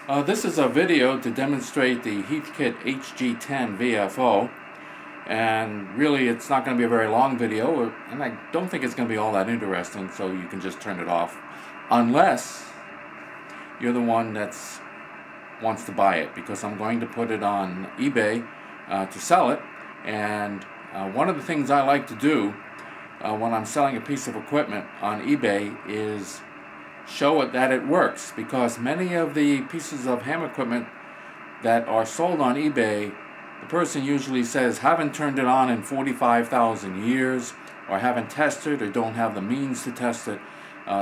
This is a video to demonstrate the Heathkit HG-10 VFO, and really it's not going to be a very long video, and I don't think it's going to be all that interesting, so you can just turn it off unless you're the one that wants to buy it, because I'm going to put it on eBay to sell it. And one of the things I like to do when I'm selling a piece of equipment on eBay is show it that it works, because many of the pieces of ham equipment that are sold on eBay, the person usually says haven't turned it on in 45,000 years, or haven't tested, or don't have the means to test it.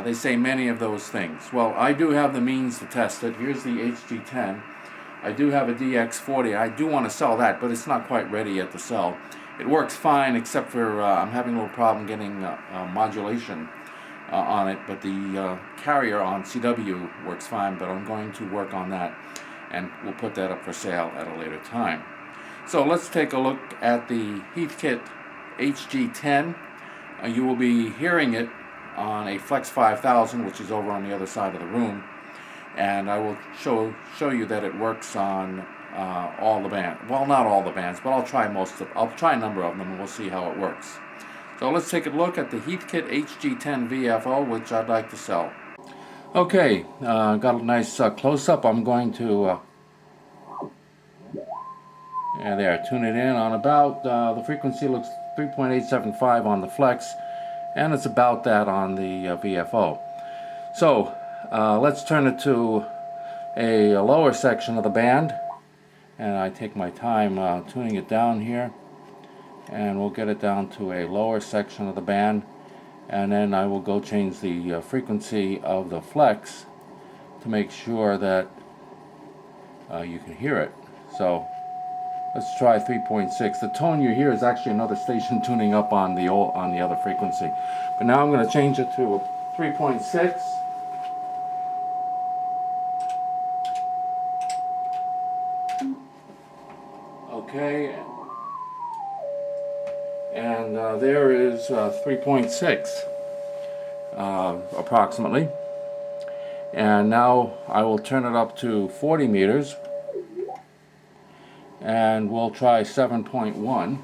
They say many of those things. Well, I do have the means to test it. Here's the HG-10. I do have a DX40. I do want to sell that, but it's not quite ready yet to sell. It works fine, except for I'm having a little problem getting modulation on it, but the carrier on CW works fine, but I'm going to work on that, and we'll put that up for sale at a later time. So let's take a look at the Heathkit HG-10. You will be hearing it on a Flex 5000, which is over on the other side of the room, and I will show you that it works on all the bands. Well, not all the bands, but I'll try a number of them, and we'll see how it works. So let's take a look at the Heathkit HG-10 VFO, which I'd like to sell. Okay, got a nice close-up. I'm going to tune it in on about, the frequency looks 3.875 on the Flex, and it's about that on the VFO. So let's turn it to a lower section of the band, and I take my time tuning it down here, and we'll get it down to a lower section of the band, and then I will go change the frequency of the Flex to make sure that you can hear it. So let's try 3.6. The tone you hear is actually another station tuning up on the other frequency, but now I'm going to change it to 3.6. Okay, and there is 3.6 approximately. And now I will turn it up to 40 meters, and we'll try 7.1.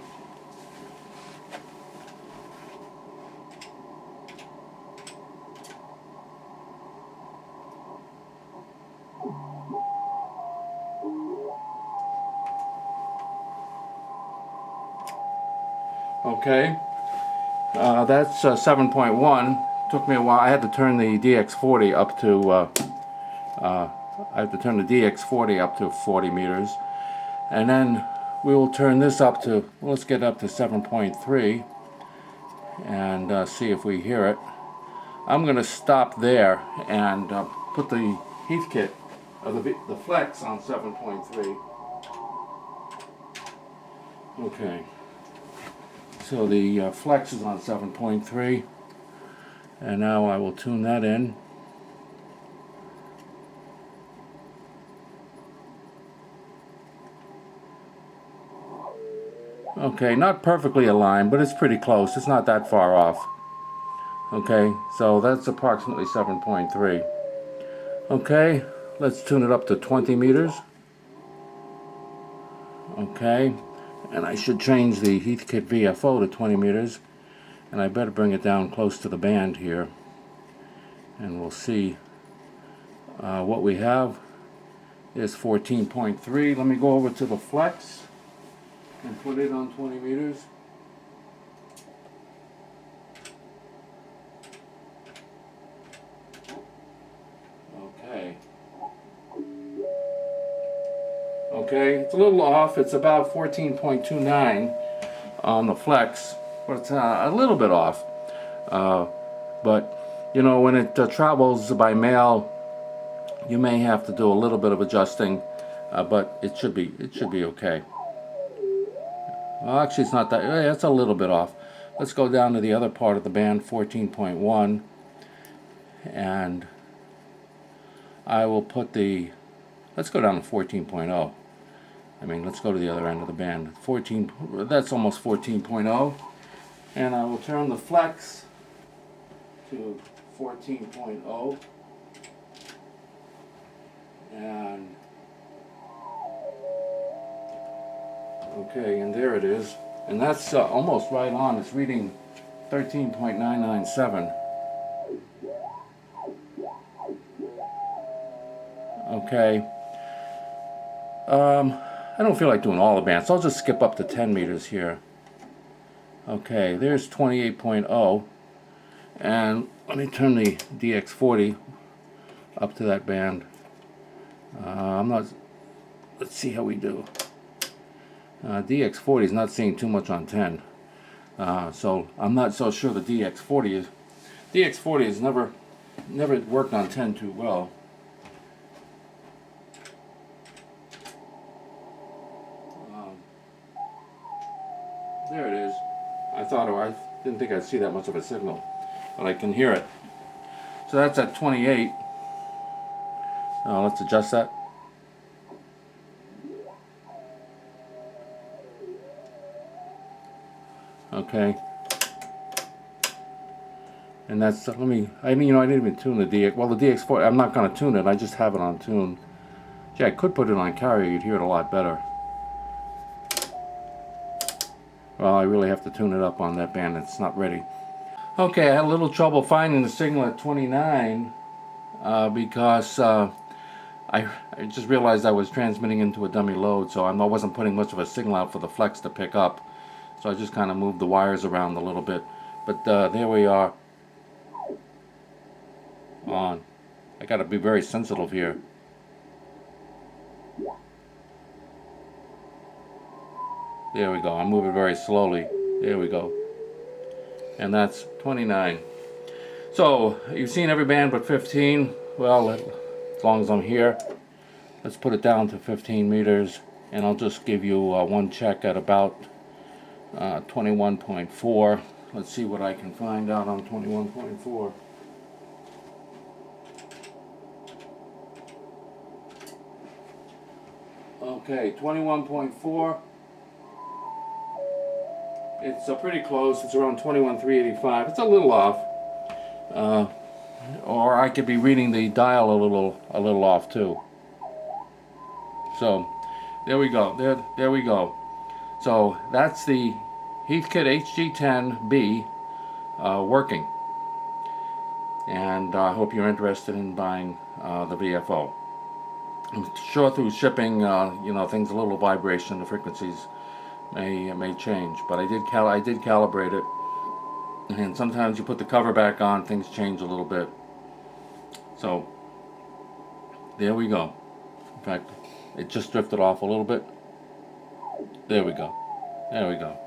Okay, that's 7.1. Took me a while. I had to turn the DX40 up to I have to turn the DX40 up to 40 meters, and then we will turn this up to, let's get up to 7.3 and see if we hear it. I'm going to stop there and put the Heathkit, the Flex, on 7.3. Okay, so the Flex is on 7.3, and now I will tune that in. Okay, not perfectly aligned, but it's pretty close. It's not that far off. Okay, so that's approximately 7.3. Okay, let's tune it up to 20 meters. Okay, and I should change the Heathkit VFO to 20 meters, and I better bring it down close to the band here, and we'll see what we have is 14.3. Let me go over to the Flex and put it on 20 meters. Okay. Okay, it's a little off. It's about 14.29 on the Flex, but it's a little bit off. But you know, when it travels by mail, you may have to do a little bit of adjusting, but it should be okay. Well, actually, it's not that. It's a little bit off. Let's go down to the other part of the band, 14.1, and I will put the. Let's go down to 14.0. I mean, let's go to the other end of the band. 14. That's almost 14.0, and I will turn the Flex to 14.0, And okay, and there it is. And that's almost right on. It's reading 13.997. Okay. I don't feel like doing all the bands, so I'll just skip up to 10 meters here. Okay, there's 28.0. And let me turn the DX40 up to that band. Let's see how we do. DX40 is not seeing too much on 10. So I'm not so sure the DX40 has never worked on 10 too well. There it is. I didn't think I'd see that much of a signal, but I can hear it. So that's at 28. Let's adjust that. Okay. And that's, I didn't even tune the DX. Well, the DX4, I'm not going to tune it. I just have it on tune. Gee, I could put it on carrier. You'd hear it a lot better. Well, I really have to tune it up on that band. It's not ready. Okay, I had a little trouble finding the signal at 29 because I just realized I was transmitting into a dummy load, so I wasn't putting much of a signal out for the flex to pick up. So I just kind of moved the wires around a little bit. But there we are. On. I got to be very sensitive here. There we go. I'm moving very slowly. There we go. And that's 29. So you've seen every band but 15. Well, as long as I'm here, let's put it down to 15 meters, and I'll just give you one check at about 21.4. Let's see what I can find out on 21.4. Okay, 21.4. It's pretty close. It's around 21.385. It's a little off. Or I could be reading the dial a little off too. So there we go. There we go. So that's the Heathkit HG-10B working. And I hope you're interested in buying the VFO. I'm sure through shipping, things a little vibration, the frequencies may change, but I did calibrate it, and sometimes you put the cover back on, things change a little bit. So there we go. In fact, it just drifted off a little bit. There we go. There we go.